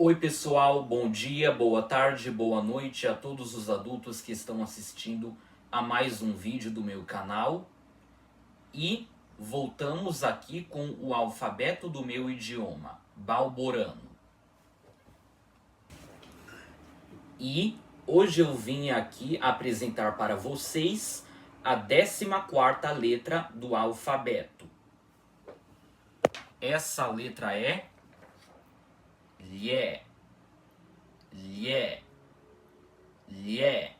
Oi pessoal, bom dia, boa tarde, boa noite a todos os adultos que estão assistindo a mais um vídeo do meu canal. E voltamos aqui com o alfabeto do meu idioma, balborano. E hoje eu vim aqui apresentar para vocês a 14ª letra do alfabeto. Essa letra é Lhe. Lhe. Lhe.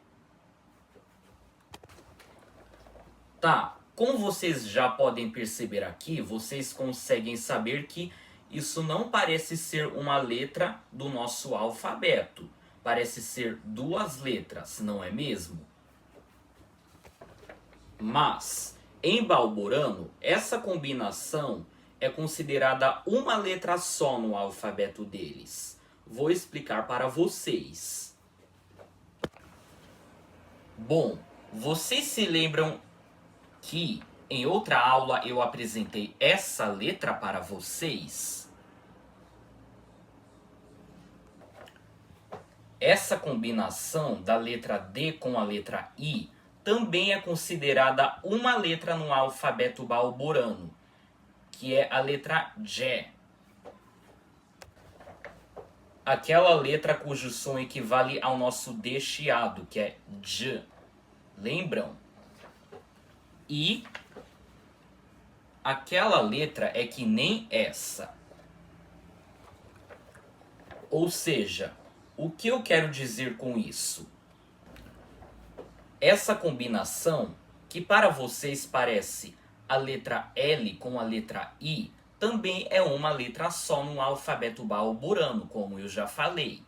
Tá, como vocês já podem perceber aqui, vocês conseguem saber que isso não parece ser uma letra do nosso alfabeto. Parece ser duas letras, não é mesmo? Mas, em balborano, essa combinação é considerada uma letra só no alfabeto deles. Vou explicar para vocês. Bom, vocês se lembram que em outra aula eu apresentei essa letra para vocês? Essa combinação da letra D com a letra I também é considerada uma letra no alfabeto balborano, que é a letra J. Aquela letra cujo som equivale ao nosso D chiado, que é J. Lembram? E aquela letra é que nem essa. Ou seja, o que eu quero dizer com isso? Essa combinação, que para vocês parece a letra L com a letra I, também é uma letra só no alfabeto balborano, como eu já falei.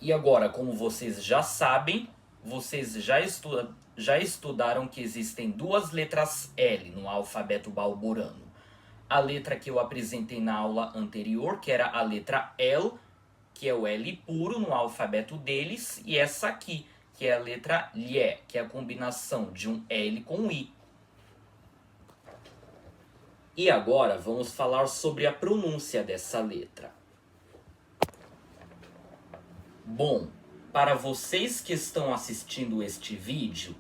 E agora, como vocês já sabem, vocês já estudaram que existem duas letras L no alfabeto balborano. A letra que eu apresentei na aula anterior, que era a letra L, que é o L puro no alfabeto deles, e essa aqui, que é a letra Lhe, que é a combinação de um L com um I. E agora vamos falar sobre a pronúncia dessa letra. Bom, para vocês que estão assistindo este vídeo,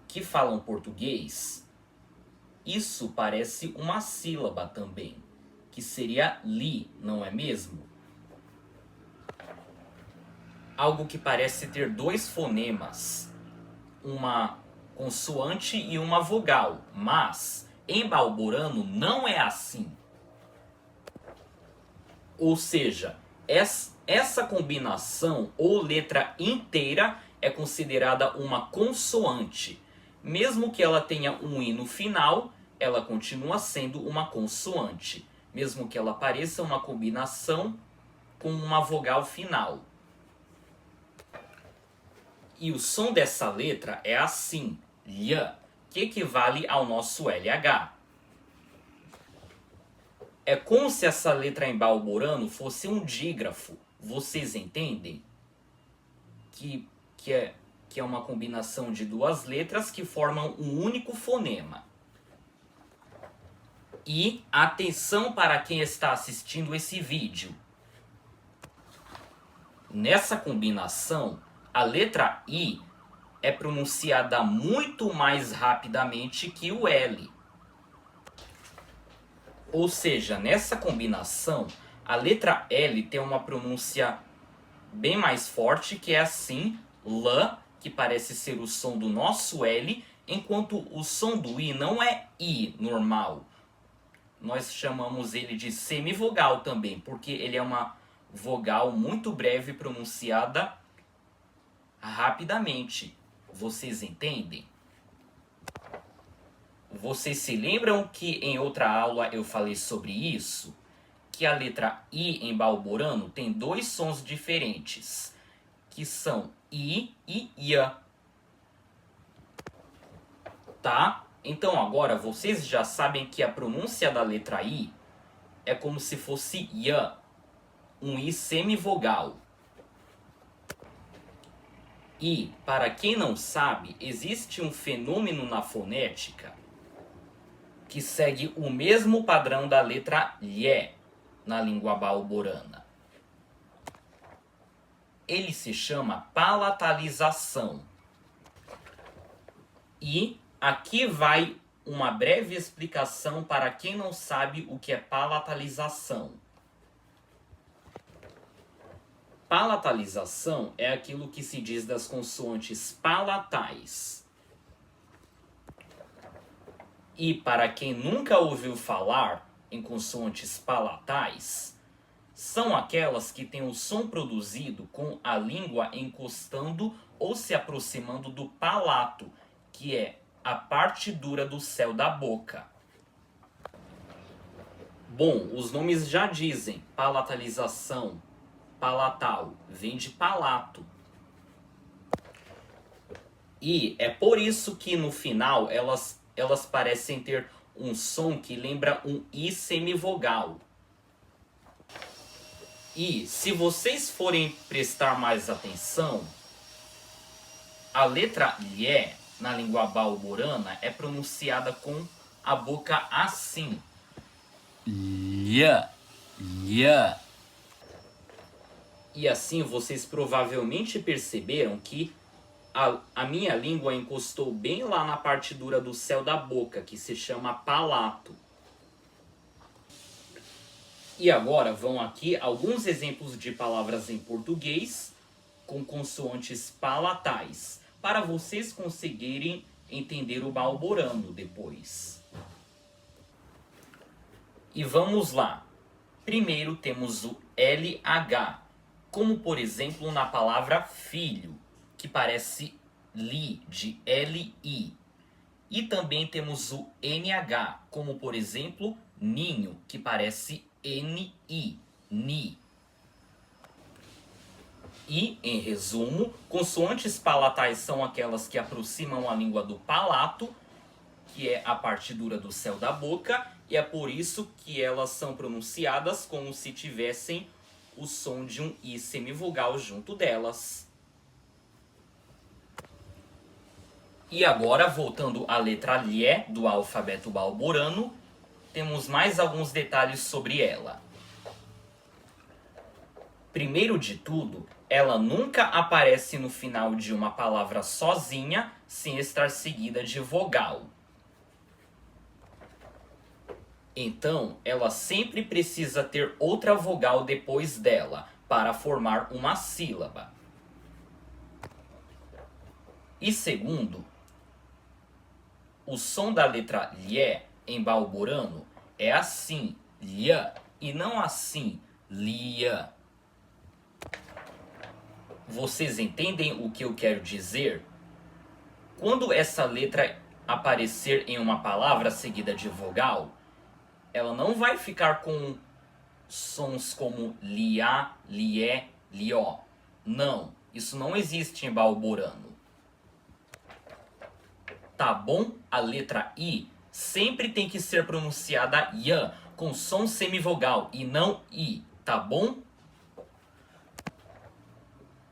que falam português, isso parece uma sílaba também, que seria li, não é mesmo? Algo que parece ter dois fonemas, uma consoante e uma vogal, mas em balborano não é assim. Ou seja, essa combinação ou letra inteira é considerada uma consoante. Mesmo que ela tenha um i no final, ela continua sendo uma consoante. Mesmo que ela pareça uma combinação com uma vogal final. E o som dessa letra é assim, lh, que equivale ao nosso LH. É como se essa letra em balborano fosse um dígrafo. Vocês entendem? Que é uma combinação de duas letras que formam um único fonema. E atenção para quem está assistindo esse vídeo. Nessa combinação, a letra I é pronunciada muito mais rapidamente que o L. Ou seja, nessa combinação, a letra L tem uma pronúncia bem mais forte, que é assim, L, que parece ser o som do nosso L, enquanto o som do I não é I normal. Nós chamamos ele de semivogal também, porque ele é uma vogal muito breve pronunciada rapidamente. Vocês entendem? Vocês se lembram que em outra aula eu falei sobre isso? Que a letra I em balborano tem dois sons diferentes, que são I e IA. Tá? Então agora vocês já sabem que a pronúncia da letra I é como se fosse IA, um I semivogal. E, para quem não sabe, existe um fenômeno na fonética que segue o mesmo padrão da letra Lhe. na língua balborana? Ele se chama palatalização. E aqui vai uma breve explicação para quem não sabe o que é palatalização. Palatalização é aquilo que se diz das consoantes palatais. E para quem nunca ouviu falar em consoantes palatais, são aquelas que têm o som produzido com a língua encostando ou se aproximando do palato, que é a parte dura do céu da boca. Bom, os nomes já dizem, palatalização, palatal, vem de palato. E é por isso que no final elas parecem ter um som que lembra um I semivogal. E se vocês forem prestar mais atenção, a letra Lhe na língua balborana é pronunciada com a boca assim. Lhe, lhe. E assim vocês provavelmente perceberam que a minha língua encostou bem lá na parte dura do céu da boca, que se chama palato. E agora vão aqui alguns exemplos de palavras em português com consoantes palatais, para vocês conseguirem entender o balborano depois. E vamos lá. Primeiro temos o LH, como por exemplo na palavra filho, que parece li, de L-I. E também temos o NH, como por exemplo ninho, que parece N-I, ni. E, em resumo, consoantes palatais são aquelas que aproximam a língua do palato, que é a parte dura do céu da boca, e é por isso que elas são pronunciadas como se tivessem o som de um I semivogal junto delas. E agora, voltando à letra Lhe do alfabeto balborano, temos mais alguns detalhes sobre ela. Primeiro de tudo, ela nunca aparece no final de uma palavra sozinha, sem estar seguida de vogal. Então, ela sempre precisa ter outra vogal depois dela, para formar uma sílaba. E segundo, o som da letra Lhe em balborano é assim, lha, e não assim, lia. Vocês entendem o que eu quero dizer? Quando essa letra aparecer em uma palavra seguida de vogal, ela não vai ficar com sons como liá, lié, lió. Não, isso não existe em balborano. Tá bom? A letra I sempre tem que ser pronunciada iã, com som semivogal e não I, tá bom?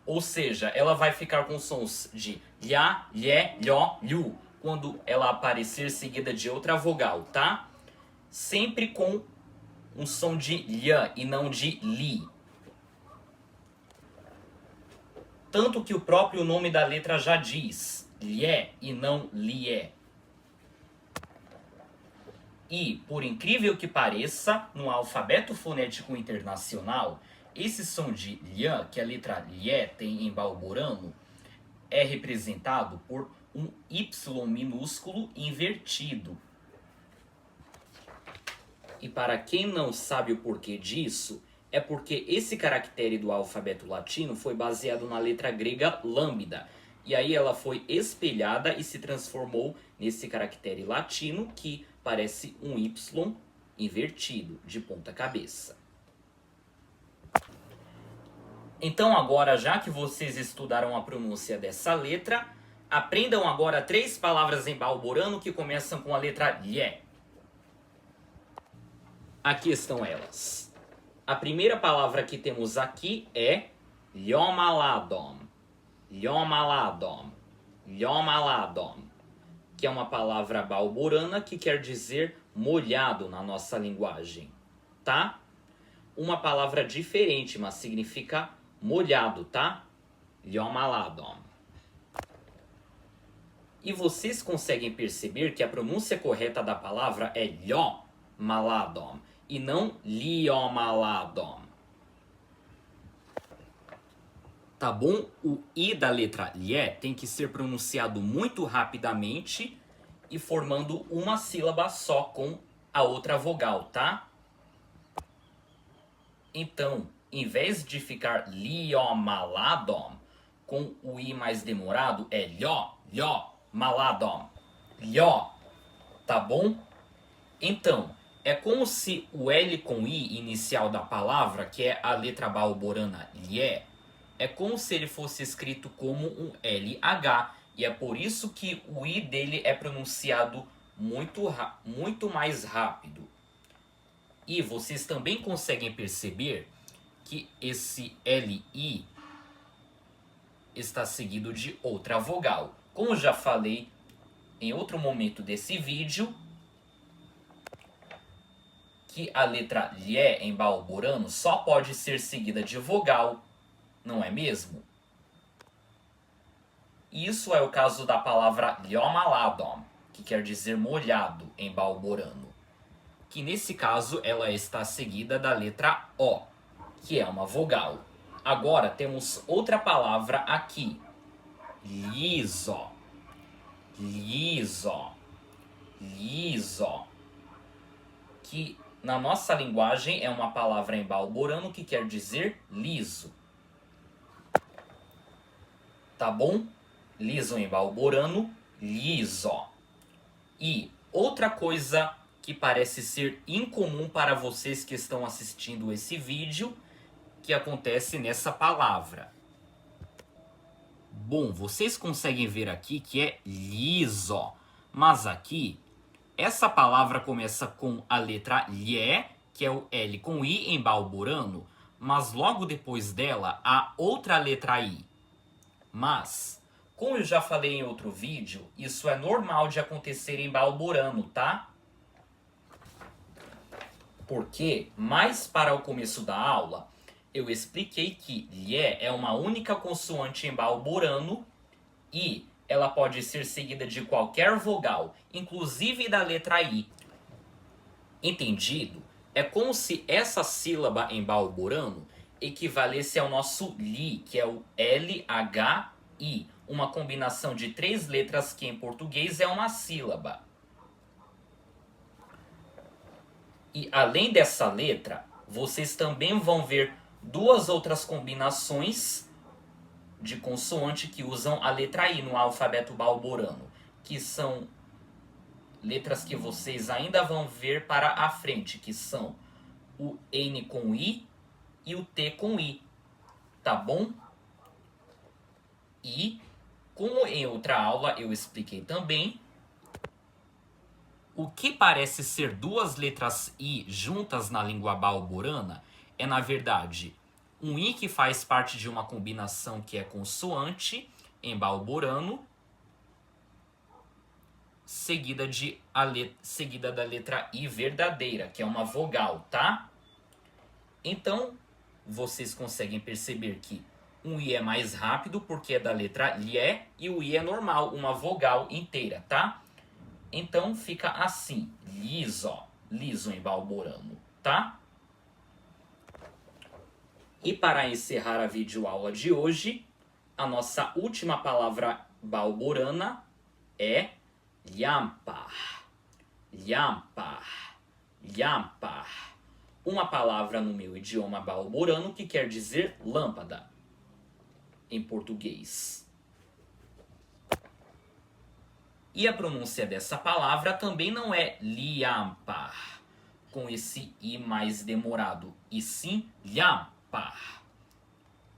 Ou seja, ela vai ficar com sons de lhá, lhé, lhó, lhu, quando ela aparecer seguida de outra vogal, tá? Sempre com um som de lhã e não de li. Tanto que o próprio nome da letra já diz, lhé e não lié. E, por incrível que pareça, no alfabeto fonético internacional, esse som de lhã, que a letra lhé tem em balborano, é representado por um Y minúsculo invertido. E para quem não sabe o porquê disso, é porque esse caractere do alfabeto latino foi baseado na letra grega lambda. E aí ela foi espelhada e se transformou nesse caractere latino que parece um Y invertido, de ponta cabeça. Então agora, já que vocês estudaram a pronúncia dessa letra, aprendam agora 3 palavras em balborano que começam com a letra lhé. Aqui estão elas. A primeira palavra que temos aqui é lhomaladom. Lhomaladom. Lhomaladom. Que é uma palavra balborana que quer dizer molhado na nossa linguagem, tá? uma palavra diferente, mas significa molhado, tá? Liomaladom. E vocês conseguem perceber que a pronúncia correta da palavra é liomaladom e não liomaladom. Tá bom? O I da letra Lhe tem que ser pronunciado muito rapidamente e formando uma sílaba só com a outra vogal, tá? Então, em vez de ficar liomaladom, com o I mais demorado, é maladom. Lho, tá bom? Então, é como se o L com I inicial da palavra, que é a letra balborana Lhe, é como se ele fosse escrito como um LH. E é por isso que o I dele é pronunciado muito mais rápido. E vocês também conseguem perceber que esse LI está seguido de outra vogal. Como já falei em outro momento desse vídeo, que a letra Lhe em balborano só pode ser seguida de vogal, não é mesmo? Isso é o caso da palavra liomaladom, que quer dizer molhado em balborano. Que nesse caso ela está seguida da letra O, que é uma vogal. Agora temos outra palavra aqui. Liso. Liso. Liso. Que na nossa linguagem é uma palavra em balborano que quer dizer liso. Tá bom? Liso em balborano, liso. E outra coisa que parece ser incomum para vocês que estão assistindo esse vídeo, que acontece nessa palavra. Bom, vocês conseguem ver aqui que é liso, mas aqui, essa palavra começa com a letra Lhe, que é o L com I em balborano, mas logo depois dela há outra letra I. Mas, como eu já falei em outro vídeo, isso é normal de acontecer em balborano, tá? Porque, mais para o começo da aula, eu expliquei que Lhe é uma única consoante em balborano e ela pode ser seguida de qualquer vogal, inclusive da letra I. Entendido? É como se essa sílaba em balborano equivalesse ao nosso Li, que é o LHI, uma combinação de 3 letras que em português é uma sílaba. E além dessa letra, vocês também vão ver 2 outras combinações de consoante que usam a letra I no alfabeto balborano, que são letras que vocês ainda vão ver para a frente, que são o N com I e o T com I, tá bom? E, como em outra aula eu expliquei também, o que parece ser 2 letras I juntas na língua balborana é, na verdade, um I que faz parte de uma combinação que é consoante em balborano, seguida da letra I verdadeira, que é uma vogal, tá? Então, vocês conseguem perceber que um I é mais rápido porque é da letra Lhe e o I é normal, uma vogal inteira, tá? Então fica assim, liso, liso em balborano, tá? E para encerrar a videoaula de hoje, a nossa última palavra balborana é lhampar. Lhampar. Lhampar. Uma palavra no meu idioma balborano que quer dizer lâmpada, em português. E a pronúncia dessa palavra também não é lhampar, com esse I mais demorado, e sim lhampar.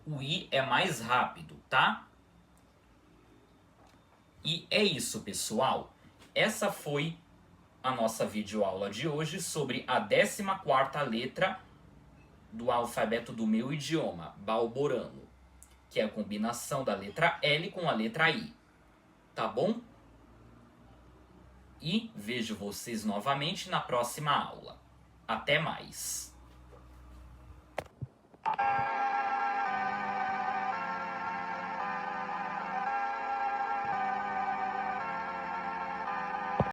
O I é mais rápido, tá? E é isso, pessoal. Essa foi a nossa videoaula de hoje sobre a 14ª letra do alfabeto do meu idioma, balborano, que é a combinação da letra L com a letra I. Tá bom? E vejo vocês novamente na próxima aula. Até mais!